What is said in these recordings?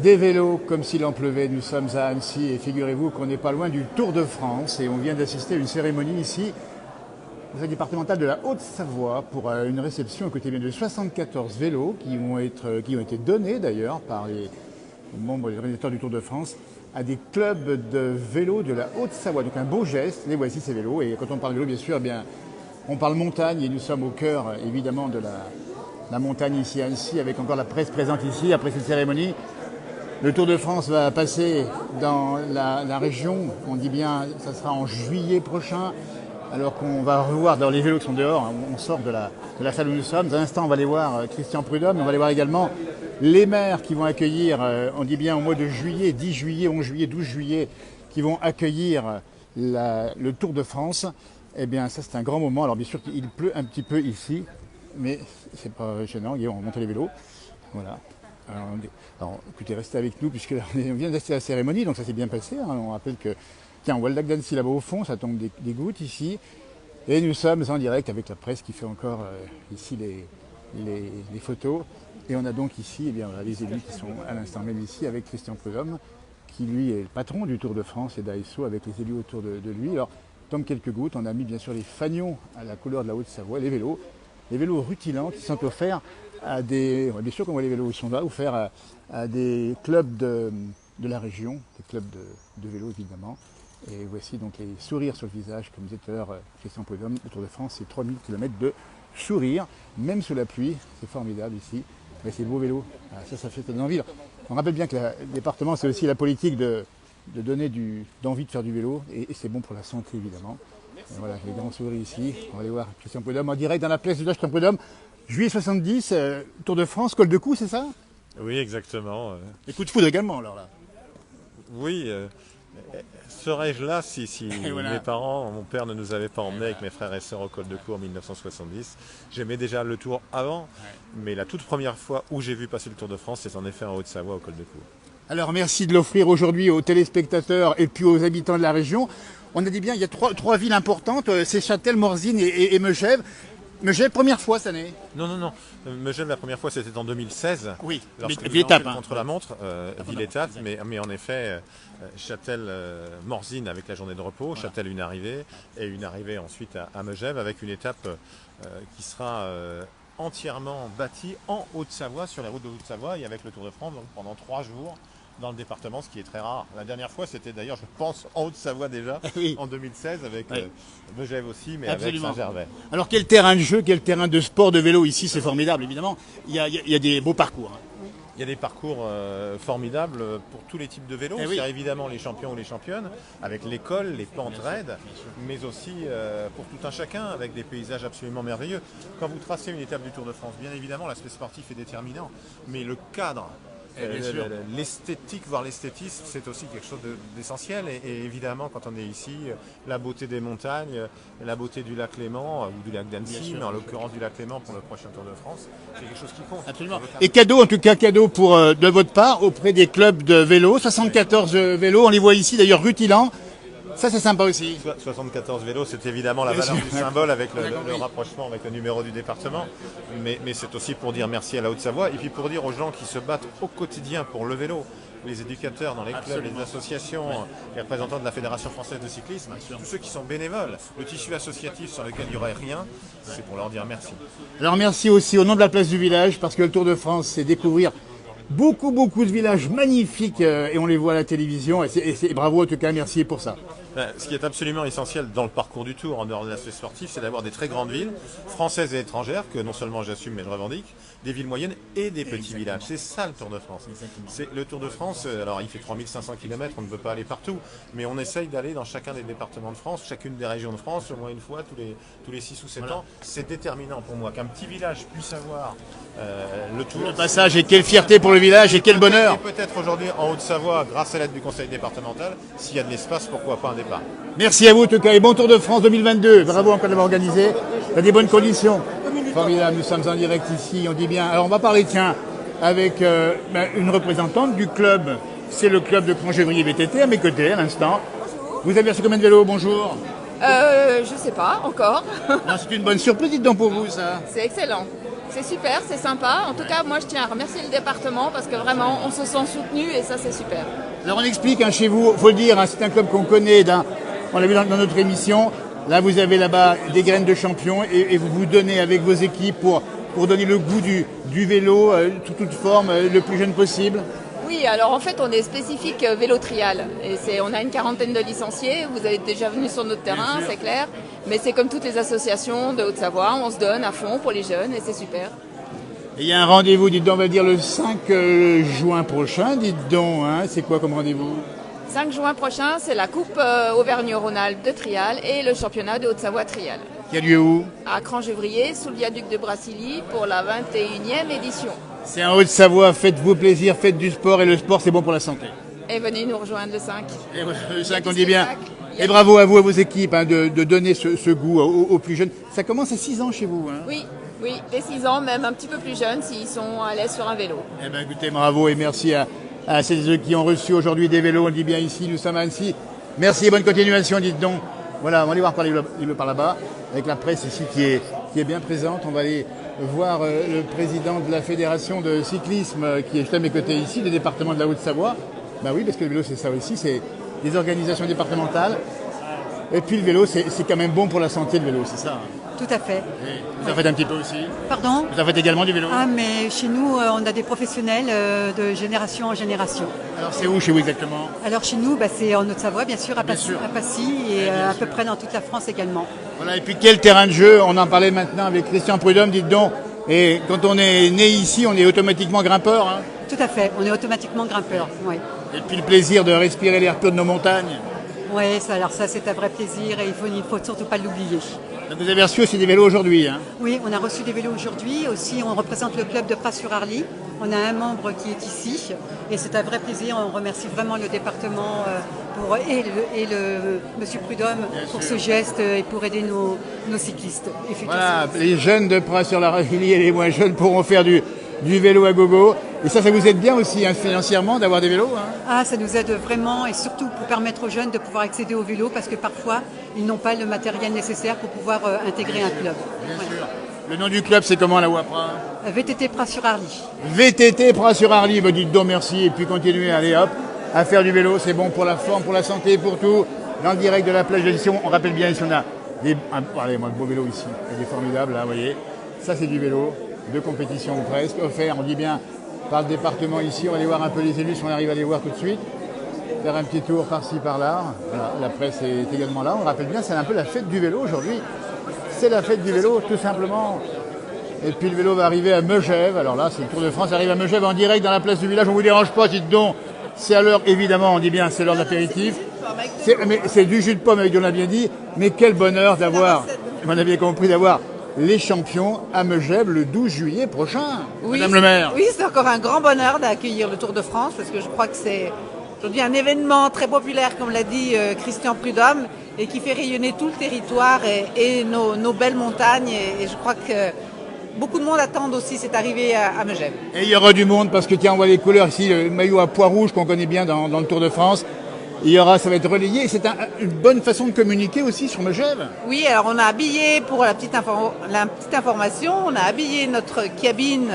des vélos comme s'il en pleuvait. Nous sommes à Annecy et figurez-vous qu'on n'est pas loin du Tour de France et on vient d'assister à une cérémonie ici au conseil départemental de la Haute-Savoie pour une réception à côté de 74 vélos qui ont été donnés d'ailleurs par les membres des organisateurs du Tour de France à des clubs de vélos de la Haute-Savoie. Donc un beau geste, les voici ces vélos. Et quand on parle vélo, bien sûr, on parle montagne et nous sommes au cœur évidemment de la montagne ici à Annecy avec encore la presse présente ici après cette cérémonie. Le Tour de France va passer dans la région, on dit bien, ça sera en juillet prochain, alors qu'on va revoir dans les vélos qui sont dehors, on sort de la salle où nous sommes. Dans un instant, on va aller voir Christian Prudhomme, on va aller voir également les maires qui vont accueillir, on dit bien au mois de juillet, 10 juillet, 11 juillet, 12 juillet, qui vont accueillir le Tour de France. Eh bien, ça c'est un grand moment. Alors bien sûr, il pleut un petit peu ici, mais c'est pas gênant, on va monter les vélos. Voilà. Alors, écoutez, restez avec nous puisque on vient d'assister à la cérémonie, donc ça s'est bien passé. On rappelle que, tiens, on voit le lac d'Annecy là-bas au fond, ça tombe des gouttes ici. Et nous sommes en direct avec la presse qui fait encore ici les photos. Et on a donc ici les élus qui sont à l'instant même ici avec Christian Prudhomme, qui lui est le patron du Tour de France et d'ASO avec les élus autour de lui. Alors, tombent quelques gouttes, on a mis bien sûr les fanions à la couleur de la Haute-Savoie, les vélos rutilants qui sont offerts à des, bien sûr qu'on voit les vélos qui sont là, offerts à des clubs de la région, des clubs de vélo évidemment. Et voici donc les sourires sur le visage, comme disait tout à l'heure Christian Prudhomme. Le Tour de France, c'est 3000 km de sourire, même sous la pluie, c'est formidable ici. Mais ces beaux vélos, ça fait donner envie. On rappelle bien que le département, c'est aussi la politique de donner d'envie de faire du vélo, et c'est bon pour la santé évidemment. Et voilà, les grands sourires ici. On va aller voir Christian Prudhomme en direct dans la place du village Christian Prudhomme. Juillet 70, Tour de France, col de cou, c'est ça? Oui, exactement. Et coup de foudre également, alors là. Oui, serais-je là si voilà. Mes parents, mon père ne nous avait pas emmenés avec mes frères et sœurs au col de cou en 1970. J'aimais déjà le Tour avant, mais la toute première fois où j'ai vu passer le Tour de France, c'est en effet en Haute-Savoie au col de cou. Alors merci de l'offrir aujourd'hui aux téléspectateurs et puis aux habitants de la région. On a dit bien, il y a trois villes importantes, c'est Châtel, Morzine et Megève. Megève, première fois cette année? Non. Megève, la première fois, c'était en 2016. Oui, ville-étape. Contre-la-montre, ville-étape. Mais en effet, Châtel, Morzine avec la journée de repos. Voilà. Châtel, une arrivée. Et une arrivée ensuite à Megève avec une étape qui sera entièrement bâtie en Haute-Savoie, sur les routes de Haute-Savoie et avec le Tour de France donc pendant 3 jours. Dans le département, ce qui est très rare. La dernière fois, c'était d'ailleurs, je pense, en Haute-Savoie déjà, en 2016, avec Megève aussi, mais absolument. Avec Saint-Gervais. Alors, quel terrain de jeu, quel terrain de sport, de vélo ici, c'est formidable, évidemment. Il y a des beaux parcours. Il y a des parcours formidables pour tous les types de vélos. Il y a évidemment les champions ou les championnes, avec l'école, les pentes raides, mais aussi pour tout un chacun, avec des paysages absolument merveilleux. Quand vous tracez une étape du Tour de France, bien évidemment, l'aspect sportif est déterminant, mais le cadre, l'esthétique, voire l'esthétisme, c'est aussi quelque chose d'essentiel. Et évidemment, quand on est ici, la beauté des montagnes, la beauté du lac Léman, ou du lac d'Annecy, mais en l'occurrence du lac Léman pour le prochain Tour de France, c'est quelque chose qui compte. Absolument. Et cadeau, en tout cas, cadeau de votre part auprès des clubs de vélo. 74 vélos, on les voit ici d'ailleurs rutilants. Ça, c'est sympa aussi. 74 vélos, c'est évidemment la valeur du symbole avec le rapprochement avec le numéro du département. Mais c'est aussi pour dire merci à la Haute-Savoie et puis pour dire aux gens qui se battent au quotidien pour le vélo, les éducateurs dans les clubs, les associations, les représentants de la Fédération française de cyclisme, tous ceux qui sont bénévoles, le tissu associatif sur lequel il n'y aurait rien, c'est pour leur dire merci. Alors merci aussi au nom de la place du village, parce que le Tour de France, c'est découvrir beaucoup de villages magnifiques et on les voit à la télévision et bravo en tout cas, merci pour ça. Ce qui est absolument essentiel dans le parcours du Tour, en dehors de l'aspect sportif, c'est d'avoir des très grandes villes, françaises et étrangères, que non seulement j'assume mais je revendique, des villes moyennes et des petits villages. C'est ça le Tour de France. C'est le Tour de France, alors il fait 3500 km, on ne peut pas aller partout, mais on essaye d'aller dans chacun des départements de France, chacune des régions de France, au moins une fois tous les 6 ou 7 ans. C'est déterminant pour moi qu'un petit village puisse avoir le Tour. Le passage, et quelle fierté pour le village et quel bonheur. Et peut-être aujourd'hui en Haute-Savoie, grâce à l'aide du conseil départemental, s'il y a de l'espace, pourquoi pas un départ. Merci à vous en tout cas et bon Tour de France 2022. Bravo encore d'avoir organisé dans des bonnes conditions. Formidable, nous sommes en direct ici, on dit bien. Alors on va parler, tiens, avec une représentante du club. C'est le club de Crangevrier VTT à mes côtés à l'instant. Vous avez reçu combien de vélos? Bonjour. Je sais pas encore. C'est une bonne surprise, dites donc, pour vous, ça. C'est excellent. c'est super, c'est sympa. En tout cas, moi, je tiens à remercier le département parce que vraiment, on se sent soutenu et ça, c'est super. Alors, on explique chez vous, il faut le dire, c'est un club qu'on connaît, on l'a vu dans notre émission. Là, vous avez là-bas des graines de champions et vous vous donnez avec vos équipes pour donner le goût du vélo, toute forme, le plus jeune possible. Oui, alors en fait, on est spécifique vélo trial. Et on a une quarantaine de licenciés. Vous êtes déjà venus sur notre terrain, c'est clair. Mais c'est comme toutes les associations de Haute-Savoie. On se donne à fond pour les jeunes et c'est super. Et il y a un rendez-vous, dites donc, on va dire le 5 juin prochain, dites donc. Hein, c'est quoi comme rendez-vous ? 5 juin prochain, c'est la Coupe Auvergne-Rhône-Alpes de trial et le championnat de Haute-Savoie trial. Qui a lieu où ? À Crangevrier, sous le viaduc de Brassilly, pour la 21e édition. C'est en Haute-Savoie, faites-vous plaisir, faites du sport et le sport c'est bon pour la santé. Et venez nous rejoindre le 5. Et le 5 on dit bien. Et bravo à vous, à vos équipes de donner ce goût aux plus jeunes. Ça commence à 6 ans chez vous. Hein. Oui, dès 6 ans, même un petit peu plus jeunes s'ils sont à l'aise sur un vélo. Eh bien écoutez, bravo et merci à ceux qui ont reçu aujourd'hui des vélos. On le dit bien ici, nous sommes à Annecy. Merci et bonne continuation, dites donc. Voilà, on va aller voir par là-bas, avec la presse ici qui est bien présente. On va aller voir le président de la fédération de cyclisme qui est juste à mes côtés ici, du département de la Haute-Savoie. Ben oui, parce que le vélo c'est ça aussi, c'est des organisations départementales. Et puis le vélo, c'est quand même bon pour la santé, le vélo, c'est ça. Tout à fait. Et vous en faites un petit peu aussi. Pardon ? Vous en faites également du vélo. Ah, mais chez nous, on a des professionnels de génération en génération. Alors c'est où chez vous exactement ? Alors chez nous, c'est en Haute-Savoie, bien sûr, à Passy et à peu près dans toute la France également. Voilà, et puis quel terrain de jeu ? On en parlait maintenant avec Christian Prudhomme, dites donc. Et quand on est né ici, on est automatiquement grimpeur. Hein. Tout à fait, on est automatiquement grimpeur, oui. Et puis le plaisir de respirer l'air pur de nos montagnes. Oui, alors ça c'est un vrai plaisir et il faut surtout pas l'oublier. Donc vous avez reçu aussi des vélos aujourd'hui. Hein. Oui, on a reçu des vélos aujourd'hui. Aussi, on représente le club de Pras-sur-Arly. On a un membre qui est ici et c'est un vrai plaisir. On remercie vraiment le département et le monsieur Prudhomme pour ce geste et pour aider nos cyclistes. Voilà, les jeunes de Pras-sur-Arly et les moins jeunes pourront faire du vélo à gogo. Et ça vous aide bien aussi financièrement d'avoir des vélos. Hein. Ah, ça nous aide vraiment et surtout pour permettre aux jeunes de pouvoir accéder au vélo parce que parfois ils n'ont pas le matériel nécessaire pour pouvoir intégrer un club. Bien sûr. Le nom du club c'est comment là-haut après ? VTT Pras-sur-Arly. VTT Pras-sur-Arly, dites donc merci et puis continuez, allez hop, à faire du vélo, c'est bon pour la forme, pour la santé, pour tout. Dans le direct de la plage de Lisson, on rappelle bien ici on a le beau vélo ici, il est formidable là, vous voyez. Ça c'est du vélo de compétition presque, offert, on dit bien par le département ici, on va aller voir un peu les élus si on arrive à les voir tout de suite. Faire un petit tour par-ci par-là. Voilà, la presse est également là. On rappelle bien, c'est un peu la fête du vélo aujourd'hui. C'est la fête du vélo, tout simplement. Et puis le vélo va arriver à Megève. Alors là, c'est le Tour de France, arrive à Megève en direct dans la place du village. On ne vous dérange pas, dites donc. C'est à l'heure, évidemment, on dit bien, c'est l'heure de l'apéritif. C'est du jus de pomme, on l'a bien dit. Mais quel bonheur d'avoir, on a bien compris, d'avoir les champions à Megève le 12 juillet prochain. Oui, Madame le maire. Oui, c'est encore un grand bonheur d'accueillir le Tour de France parce que je crois que c'est aujourd'hui un événement très populaire, comme l'a dit Christian Prudhomme, et qui fait rayonner tout le territoire et nos belles montagnes. Et je crois que beaucoup de monde attendent aussi cette arrivée à Megève. Et il y aura du monde parce que tiens, on voit les couleurs ici, le maillot à pois rouge qu'on connaît bien dans le Tour de France. Ça va être relayé. C'est une bonne façon de communiquer aussi sur Megève. Oui, alors on a habillé, pour la petite information, on a habillé notre cabine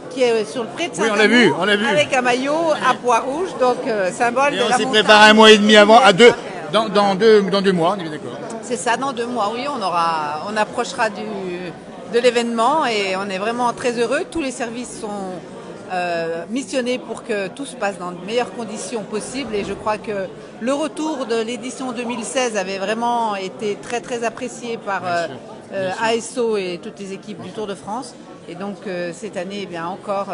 qui est sur le pré de Saint-Amour. Oui, on l'a vu. Avec un maillot à pois rouge, donc symbole de la montagne. Et on s'est préparé un mois et demi avant, dans 2 mois, on est d'accord. C'est ça, dans 2 mois, oui, on approchera de l'événement et on est vraiment très heureux. Tous les services sont missionnés pour que tout se passe dans de meilleures conditions possibles et je crois que le retour de l'édition 2016 avait vraiment été très très apprécié par ASO et toutes les équipes du Tour de France et donc cette année encore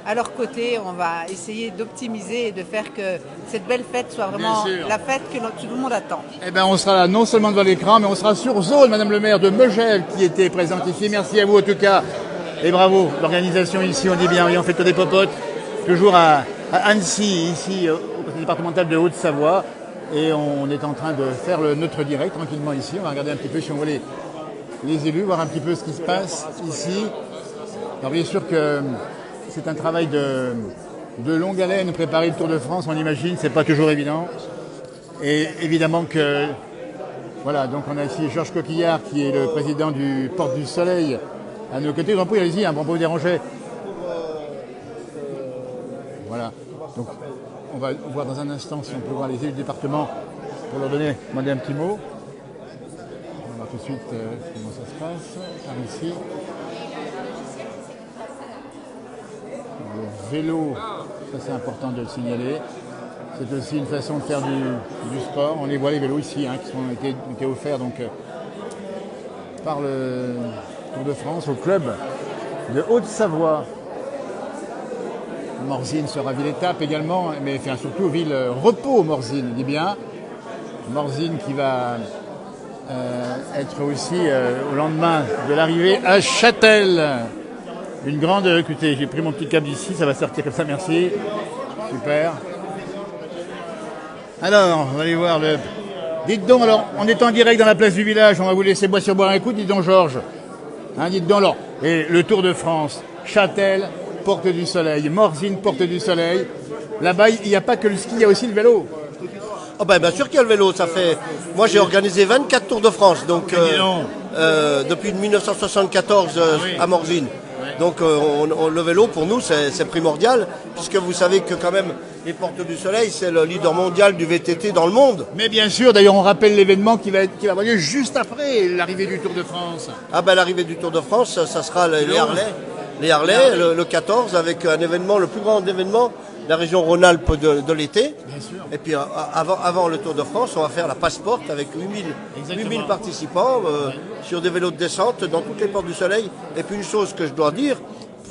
à leur côté on va essayer d'optimiser et de faire que cette belle fête soit vraiment la fête que tout le monde attend. Eh bien on sera là non seulement devant l'écran mais on sera sur zone, Madame le maire de Megève qui était présente ici, merci à vous en tout cas. Et bravo, l'organisation ici, on dit bien, oui, on fait que des popotes, toujours à Annecy, ici, au conseil départemental de Haute-Savoie. Et on est en train de faire notre direct tranquillement ici. On va regarder un petit peu si on voit les élus, voir un petit peu ce qui se passe ici. Alors bien sûr que c'est un travail de longue haleine, préparer le Tour de France, on imagine, c'est pas toujours évident. Et évidemment que, voilà, donc on a ici Georges Coquillard qui est le président du Porte du Soleil, à nos côtés. Jean-Paul, allez-y, pour pas vous déranger. Voilà. Donc, on va voir dans un instant si on peut voir les élus du département pour leur demander un petit mot. On va voir tout de suite comment ça se passe. Par ici. Le vélo, ça c'est important de le signaler. C'est aussi une façon de faire du sport. On les voit les vélos ici qui ont été offerts donc, par le Tour de France au club de Haute-Savoie. Morzine sera ville étape également, mais surtout ville repos Morzine, dit bien. Morzine qui va être aussi au lendemain de l'arrivée à Châtel. Une grande, écoutez, j'ai pris mon petit câble d'ici, ça va sortir comme ça, merci. Super. Alors, on va aller voir le... Dites donc, alors, on est en direct dans la place du village, on va vous laisser boire un coup, dites donc Georges. Dites donc alors, et le Tour de France, Châtel, Porte du Soleil, Morzine, Porte du Soleil. Là-bas, il n'y a pas que le ski, il y a aussi le vélo. Oh ben, bien sûr qu'il y a le vélo, ça fait... Moi j'ai organisé 24 Tours de France, donc depuis 1974 à Morzine. Donc le vélo pour nous c'est primordial, puisque vous savez que quand même les Portes du Soleil c'est le leader mondial du VTT dans le monde. Mais bien sûr, d'ailleurs on rappelle l'événement qui va avoir lieu juste après l'arrivée du Tour de France. Ah ben l'arrivée du Tour de France, ça sera les Harley. Les Harley, le 14, avec un événement, le plus grand événement de la région Rhône-Alpes de l'été. Bien sûr. Et puis avant le Tour de France, on va faire la Passport avec 8000 participants sur des vélos de descente dans toutes les Portes du Soleil. Et puis une chose que je dois dire,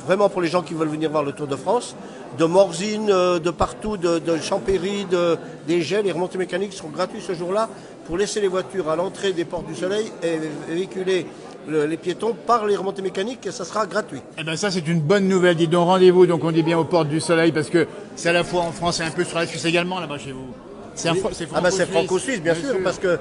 vraiment pour les gens qui veulent venir voir le Tour de France, de Morzine, de partout, de Champéry, des Gets, les remontées mécaniques seront gratuites ce jour-là pour laisser les voitures à l'entrée des Portes du Soleil et véhiculer les piétons par les remontées mécaniques et ça sera gratuit. Eh ben ça c'est une bonne nouvelle, dites donc rendez-vous, donc on dit bien aux Portes du Soleil parce que c'est à la fois en France et un peu sur la Suisse également là-bas chez vous. C'est franco-suisse, bien sûr, parce que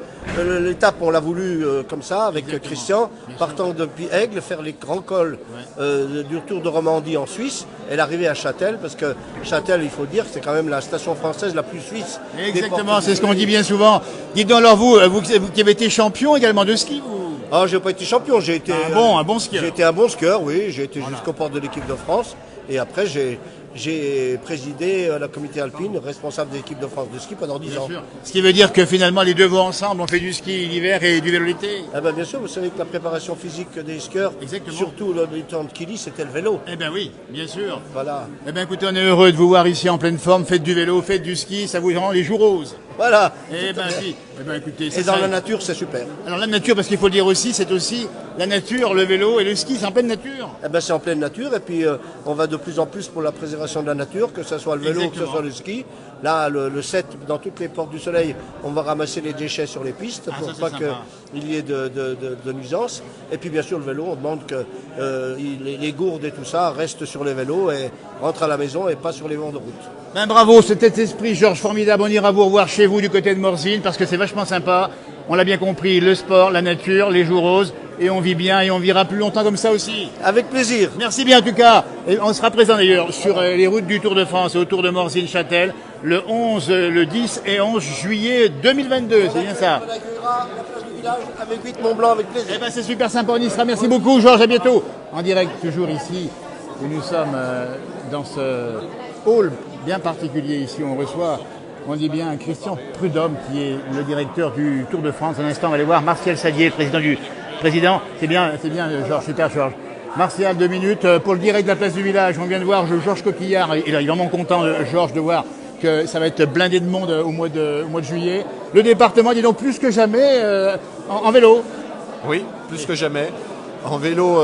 l'étape, on l'a voulu comme ça, avec Christian, partant depuis Aigle, faire les grands cols du Tour de Romandie en Suisse, et l'arrivée à Châtel, parce que Châtel, il faut dire, c'est quand même la station française la plus suisse. Exactement, c'est ce qu'on dit bien souvent. Dites donc alors vous qui avez été champion également de ski, vous? Ah, j'ai pas été champion, j'ai été un bon skieur. J'ai été un bon skieur, oui, j'ai été jusqu'aux portes de l'équipe de France, et après j'ai présidé la comité alpine, responsable de l'équipe de France de ski pendant 10 ans. Sûr. Ce qui veut dire que finalement les deux vont ensemble, on fait du ski l'hiver et du vélo l'été. Ah ben bien sûr, vous savez que la préparation physique des skieurs, surtout le temps de Kili, c'était le vélo. Eh bien oui, bien sûr. Voilà. Eh bien écoutez, on est heureux de vous voir ici en pleine forme, faites du vélo, faites du ski, ça vous rend les jours roses. Voilà. Eh bien si. Eh ben, écoutez, et dans la nature, c'est super. Alors la nature, parce qu'il faut le dire aussi, c'est aussi la nature, le vélo et le ski, c'est en pleine nature. Eh ben c'est en pleine nature et puis on va de plus en plus pour la préservation de la nature, que ce soit le vélo, que ce soit le ski. Là, le 7, dans toutes les Portes du Soleil, on va ramasser les déchets sur les pistes pour pas qu'il y ait de nuisances. Et puis bien sûr le vélo, on demande que les gourdes et tout ça restent sur les vélos et rentrent à la maison et pas sur les bords de route. Ben bravo, cet esprit, Georges, formidable. On ira vous revoir chez vous du côté de Morzine parce que c'est vachement sympa. On l'a bien compris, le sport, la nature, les jours roses. Et on vit bien et on vivra plus longtemps comme ça aussi. Avec plaisir. Merci bien en tout cas. Et on sera présent d'ailleurs sur les routes du Tour de France et autour de Morzine-Châtel le 11, le 10 et 11 juillet 2022. C'est bien ça. On accueillera la place du village avec 8 Mont-Blanc avec plaisir. Eh ben c'est super sympa, on y sera. Merci beaucoup Georges, à bientôt. En direct toujours ici où nous sommes dans ce hall bien particulier ici. On reçoit, on dit bien, Christian Prudhomme qui est le directeur du Tour de France. Un instant, on va aller voir Martial Sadier, président, c'est bien Georges, super Georges. Martial, 2 minutes pour le direct de la place du village. On vient de voir Georges Coquillard. Il est vraiment content, Georges, de voir que ça va être blindé de monde au mois de juillet. Le département, dis donc, plus que jamais en vélo. Oui, plus que jamais. En vélo,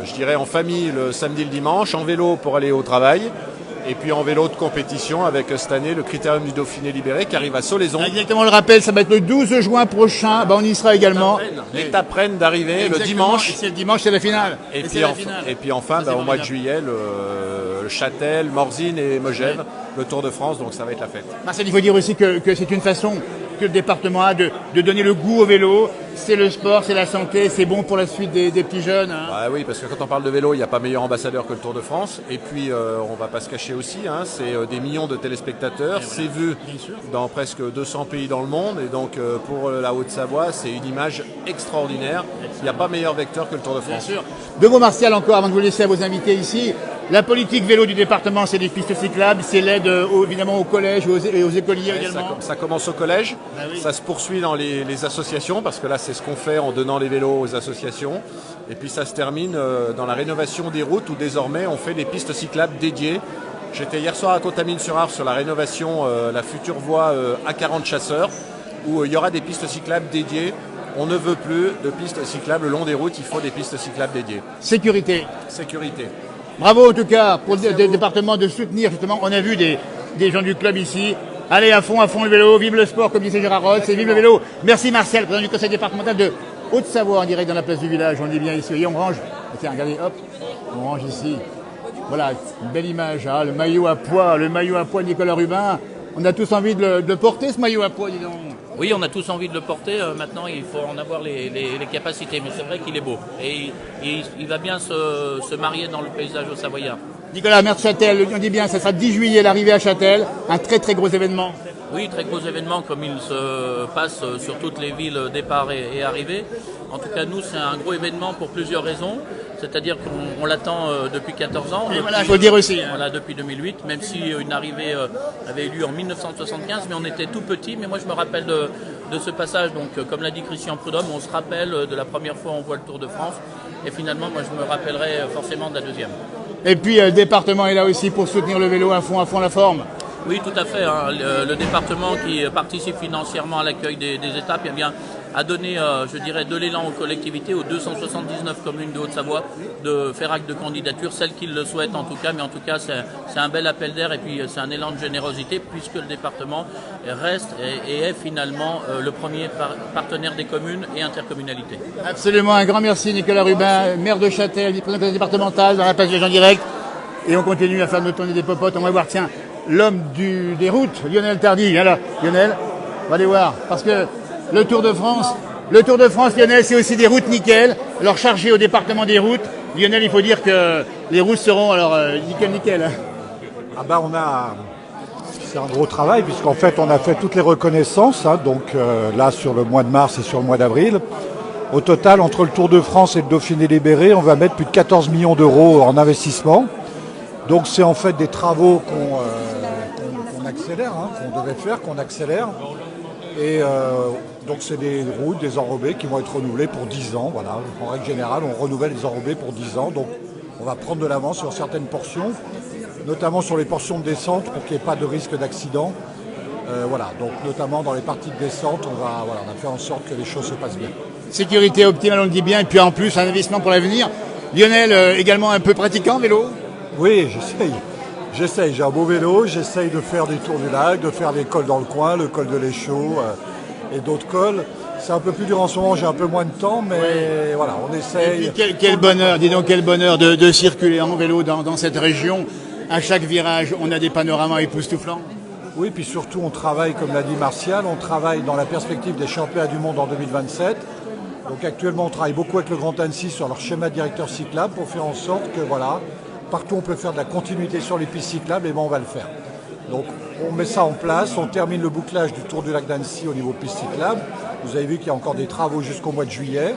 je dirais en famille le samedi, le dimanche. En vélo pour aller au travail. Et puis en vélo de compétition avec cette année le Critérium du Dauphiné libéré qui arrive à Solaison. Exactement, le rappel, ça va être le 12 juin prochain. On y sera également. L'étape reine d'arrivée le dimanche. Et c'est le dimanche, c'est la finale. Et puis enfin, au mois de juillet, le Châtel, Morzine et Megève, le Tour de France. Donc ça va être la fête. Marcel, il faut dire aussi que c'est une façon que le département a de donner le goût au vélo. c'est le sport, c'est la santé, c'est bon pour la suite des petits jeunes. Hein. Ah oui, parce que quand on parle de vélo, il n'y a pas meilleur ambassadeur que le Tour de France. Et puis, on ne va pas se cacher aussi, hein, c'est des millions de téléspectateurs, c'est vu dans presque 200 pays dans le monde. Et donc, pour la Haute-Savoie, c'est une image extraordinaire. Il n'y a pas meilleur vecteur que le Tour de France. Bien sûr. Deux mots, Martial, encore avant de vous laisser à vos invités ici. La politique vélo du département, c'est des pistes cyclables, c'est l'aide évidemment au collège et aux écoliers également. Ça commence au collège, ça se poursuit dans les associations, parce que là c'est ce qu'on fait en donnant les vélos aux associations. Et puis ça se termine dans la rénovation des routes où désormais on fait des pistes cyclables dédiées. J'étais hier soir à Contamine-sur-Arve sur la rénovation, la future voie A40 Chasseurs, où il y aura des pistes cyclables dédiées. On ne veut plus de pistes cyclables le long des routes, il faut des pistes cyclables dédiées. Sécurité. Sécurité. Bravo en tout cas pour le département de soutenir justement. On a vu des gens du club ici. Allez à fond le vélo, vive le sport comme disait Gérard Roth, c'est vive le vélo. Merci Martial, président du conseil départemental de Haute-Savoie en direct dans la place du village. On est bien ici. Et on range. Tiens, regardez, hop, on range ici. Voilà, une belle image, hein, le maillot à pois de Nicolas Rubin. On a tous envie de le porter ce maillot à pois, dis donc. Oui, on a tous envie de le porter. Maintenant, il faut en avoir les capacités. Mais c'est vrai qu'il est beau. Et il va bien se marier dans le paysage au Savoyard. Nicolas, maire de Châtel, on dit bien, ça sera 10 juillet l'arrivée à Châtel. Un très très gros événement. Oui, très gros événement comme il se passe sur toutes les villes départ et arrivée. En tout cas, nous, c'est un gros événement pour plusieurs raisons. C'est-à-dire qu'on l'attend depuis 14 ans. Et voilà, il faut le dire aussi. Hein. Voilà, depuis 2008, même si une arrivée avait eu lieu en 1975, mais on était tout petit. Mais moi, je me rappelle de ce passage. Donc, comme l'a dit Christian Prudhomme, on se rappelle de la première fois où on voit le Tour de France. Et finalement, moi, je me rappellerai forcément de la deuxième. Et puis, le département est là aussi pour soutenir le vélo à fond la forme. Oui, tout à fait. Hein. Le département qui participe financièrement à l'accueil des étapes, eh bien, a donné, je dirais, de l'élan aux collectivités, aux 279 communes de Haute-Savoie, de faire acte de candidature, celles qui le souhaitent en tout cas. Mais en tout cas, c'est un bel appel d'air et puis c'est un élan de générosité puisque le département reste et est finalement le premier partenaire des communes et intercommunalités. Absolument, un grand merci Nicolas Rubin, maire de Châtel, président départemental, dans la page des gens directs. Et on continue à faire nos tournées des popotes. On va voir, tiens, l'homme des routes, Lionel Tardy. Voilà, Lionel, on va aller voir. Parce que le Tour de France, Lionel, c'est aussi des routes nickel. Alors chargé au département des routes, Lionel, il faut dire que les routes seront alors nickel. Ah ben c'est un gros travail puisqu'en fait on a fait toutes les reconnaissances, hein, donc là sur le mois de mars et sur le mois d'avril. Au total, entre le Tour de France et le Dauphiné libéré, on va mettre plus de 14 millions d'euros en investissement. Donc c'est en fait des travaux qu'on accélère, hein, qu'on devait faire, qu'on accélère. Et donc c'est des routes, des enrobés qui vont être renouvelées pour 10 ans. Voilà. En règle générale, on renouvelle les enrobés pour 10 ans. Donc on va prendre de l'avance sur certaines portions, notamment sur les portions de descente pour qu'il n'y ait pas de risque d'accident. Voilà. Donc notamment dans les parties de descente, on a fait en sorte que les choses se passent bien. Sécurité optimale, on le dit bien, et puis en plus un investissement pour l'avenir. Lionel, également un peu pratiquant vélo ? Oui, j'essaye, j'ai un beau vélo, j'essaye de faire des tours du lac, de faire des cols dans le coin, le col de l'Échaud et d'autres cols. C'est un peu plus dur en ce moment, j'ai un peu moins de temps, mais voilà, on essaye. Et puis quel bonheur, dis donc quel bonheur de circuler en vélo dans cette région. À chaque virage, on a des panoramas époustouflants. Oui, puis surtout on travaille, comme l'a dit Martial, on travaille dans la perspective des championnats du monde en 2027. Donc actuellement on travaille beaucoup avec le Grand Annecy sur leur schéma directeur cyclable pour faire en sorte que voilà, partout on peut faire de la continuité sur les pistes cyclables, et ben on va le faire. Donc on met ça en place, on termine le bouclage du Tour du lac d'Annecy au niveau pistes cyclables. Vous avez vu qu'il y a encore des travaux jusqu'au mois de juillet.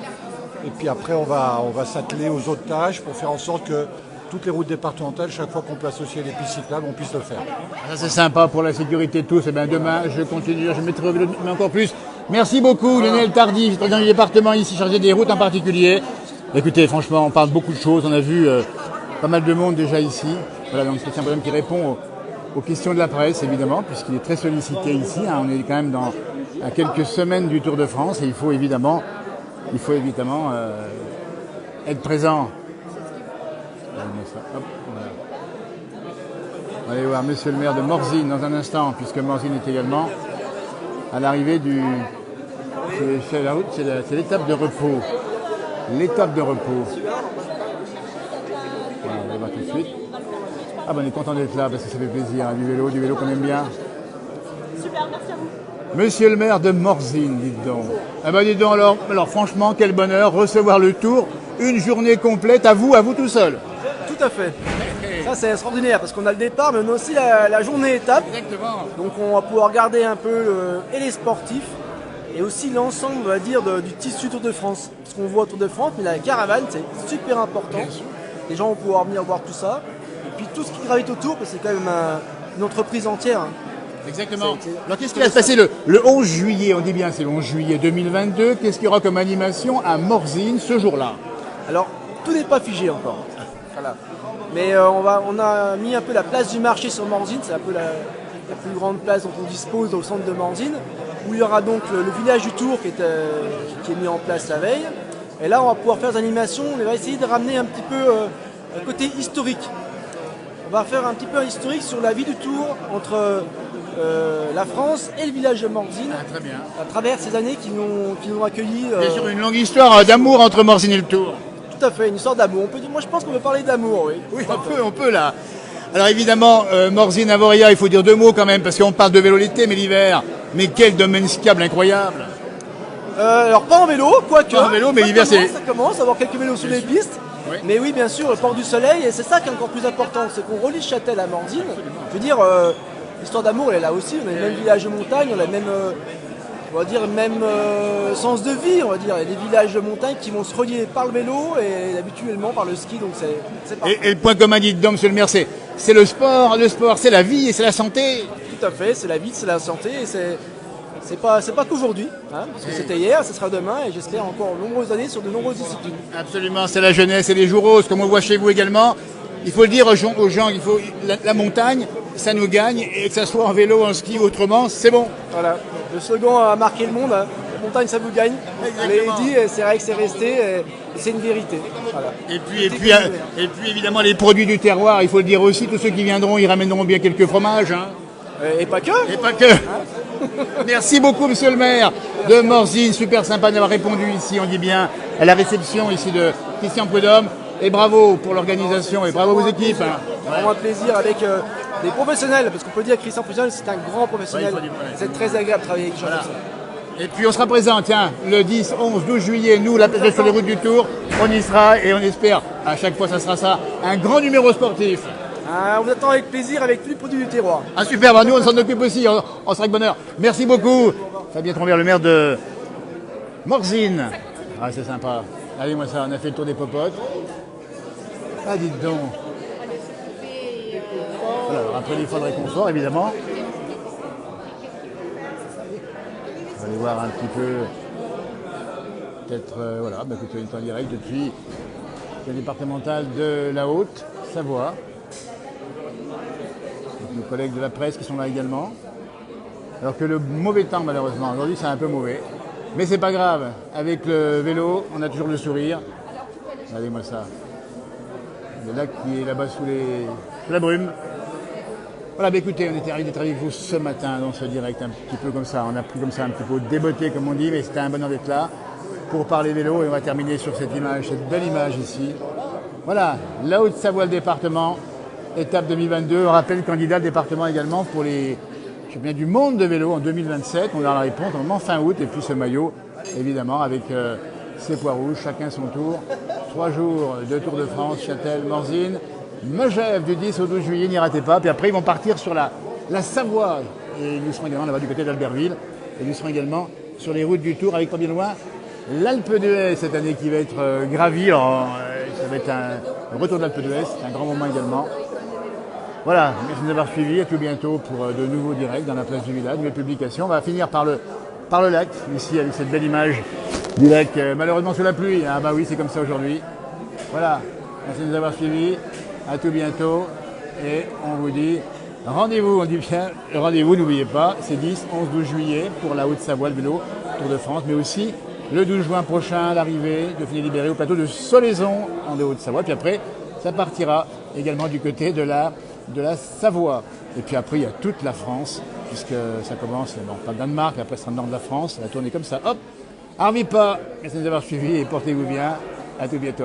Et puis après on va s'atteler aux autres tâches pour faire en sorte que toutes les routes départementales, chaque fois qu'on peut associer les pistes cyclables, on puisse le faire. Ça c'est sympa pour la sécurité de tous. Et bien demain je continue, je mettrai au vélo mais encore plus. Merci beaucoup Lionel Tardy, président du département ici, chargé des routes en particulier. Écoutez, franchement, on parle beaucoup de choses, on a vu pas mal de monde déjà ici. Voilà, donc c'est un problème qui répond aux questions de la presse, évidemment, puisqu'il est très sollicité ici. Hein. On est quand même à quelques semaines du Tour de France et il faut évidemment être présent. Hop, voilà. On va aller voir monsieur le maire de Morzine dans un instant, puisque Morzine est également à l'arrivée c'est la route, c'est l'étape de repos. L'étape de repos. Voilà, on va voir tout de suite. Ah ben on est content d'être là parce que ça fait plaisir, hein, du vélo qu'on aime bien. Super, merci à vous. Monsieur le maire de Morzine, dites donc. Ah ben dites donc alors franchement, quel bonheur, recevoir le Tour, une journée complète à vous tout seul. Tout à fait. Ça c'est extraordinaire parce qu'on a le départ mais on a aussi la journée étape. Exactement. Donc on va pouvoir regarder un peu et les sportifs et aussi l'ensemble, on va dire, du tissu Tour de France. Parce qu'on voit Tour de France, mais la caravane c'est super important. Les gens vont pouvoir venir voir tout ça. Et puis tout ce qui gravite autour, parce que c'est quand même une entreprise entière. Exactement. Alors qu'est-ce qui va se passer le 11 juillet, on dit bien c'est le 11 juillet 2022, qu'est-ce qu'il y aura comme animation à Morzine ce jour-là? Alors tout n'est pas figé encore. Voilà. Mais on a mis un peu la place du marché sur Morzine, c'est un peu la plus grande place dont on dispose au centre de Morzine, où il y aura donc le village du Tour qui est mis en place la veille. Et là on va pouvoir faire des animations, on va essayer de ramener un petit peu un côté historique. On va faire un petit peu un historique sur la vie du Tour entre la France et le village de Morzine, très bien. à travers ces années qui nous ont accueillis. Bien sûr, une longue histoire d'amour entre Morzine et le Tour. Tout à fait, une histoire d'amour. Moi je pense qu'on peut parler d'amour, oui. Oui, on peut là. Alors évidemment, Morzine, Avoria, il faut dire 2 mots quand même, parce qu'on parle de vélo l'été, mais l'hiver. Mais quel domaine skiable incroyable. Alors pas en vélo, quoique. Pas en vélo, mais l'hiver c'est... Ça commence à avoir quelques vélos sur les pistes. Oui. Mais oui, bien sûr, le port du Soleil, et c'est ça qui est encore plus important, c'est qu'on relie Châtel à Morzine. Je veux dire, l'histoire d'amour, elle est là aussi, on a le même village de montagne, on a le même, on va dire, même sens de vie, on va dire. Il y a des villages de montagne qui vont se relier par le vélo et habituellement par le ski, donc c'est parfait. Et le point commun, dit donc, monsieur le maire, c'est le sport, c'est la vie et c'est la santé. Tout à fait, c'est la vie, c'est la santé, et c'est pas qu'aujourd'hui, hein, parce que c'était hier, ce sera demain, et j'espère encore nombreuses années sur de nombreuses disciplines. Absolument, c'est la jeunesse et les jours roses, comme on voit chez vous également. Il faut le dire aux gens, il faut la montagne, ça nous gagne, et que ça soit en vélo, en ski ou autrement, c'est bon. Voilà, le slogan a marqué le monde, hein. La montagne ça vous gagne. On l'a dit, et c'est vrai que c'est resté, et c'est une vérité. Voilà. Et puis évidemment les produits du terroir, il faut le dire aussi, tous ceux qui viendront, ils ramèneront bien quelques fromages. Hein. Et pas que. Et pas que. Merci beaucoup, monsieur le maire de Morzine. Super sympa d'avoir répondu ici, on dit bien, à la réception ici de Christian Prudhomme. Et bravo pour l'organisation et bravo aux équipes. Vraiment un plaisir avec des professionnels, parce qu'on peut dire que Christian Prudhomme, c'est un grand professionnel. C'est très agréable de travailler avec Jean. Et puis on sera présent, tiens, le 10, 11, 12 juillet, nous, la place sur les routes du Tour, on y sera et on espère, à chaque fois ça sera ça, un grand numéro sportif. On vous attend avec plaisir avec tous les produits du terroir. Ah super, bah nous on s'en occupe aussi, on sera avec bonheur. Merci beaucoup. Fabien Trombert, le maire de Morzine. Ah c'est sympa. Allez moi ça, on a fait le tour des popotes. Ah dites donc. Alors après l'effort de réconfort évidemment. On va aller voir un petit peu. Peut-être voilà, bah, écoutez, une en direct depuis le départemental de la Haute-Savoie. Nos collègues de la presse qui sont là également. Alors que le mauvais temps, malheureusement, aujourd'hui c'est un peu mauvais. Mais c'est pas grave. Avec le vélo, on a toujours le sourire. Regardez-moi ça. Le lac qui est là-bas sous la brume. Voilà, bah écoutez, on était ravis d'être avec vous ce matin dans ce direct, un petit peu comme ça. On a pris comme ça un petit peu déboté, comme on dit, mais c'était un bonheur d'être là pour parler vélo. Et on va terminer sur cette image, cette belle image ici. Voilà, la Haute-Savoie, le département. Étape 2022, on rappelle candidat département également pour les championnats du monde de vélo en 2027. On aura la réponse normalement fin août. Et puis ce maillot, évidemment, avec ses poids rouges, chacun son tour. 3 jours de Tour de France, Châtel, Morzine, Megève du 10 au 12 juillet, n'y ratez pas. Puis après, ils vont partir sur la Savoie. Et nous serons également là-bas du côté d'Albertville. Et nous serons également sur les routes du Tour avec pas bien loin l'Alpe d'Huez cette année qui va être gravie. Alors, ça va être un retour de l'Alpe d'Huez, c'est un grand moment également. Voilà, merci de nous avoir suivis, à tout bientôt pour de nouveaux directs dans la place du village, nouvelle publication. On va finir par le lac, ici avec cette belle image du lac, malheureusement sous la pluie. Ah bah oui, c'est comme ça aujourd'hui. Voilà, merci de nous avoir suivis, à tout bientôt. Et on vous dit rendez-vous, on dit bien rendez-vous, n'oubliez pas, c'est 10, 11, 12 juillet pour la Haute-Savoie, le vélo, Tour de France, mais aussi le 12 juin prochain, l'arrivée de Dauphiné Libéré au plateau de Solaison en Haute-Savoie. Puis après, ça partira également du côté de la Savoie. Et puis après, il y a toute la France, puisque ça commence, pas le Danemark, mais après, ce sera le nord de la France. La tournée comme ça, hop, armez pas. Merci de nous avoir suivis et portez-vous bien. À tout bientôt.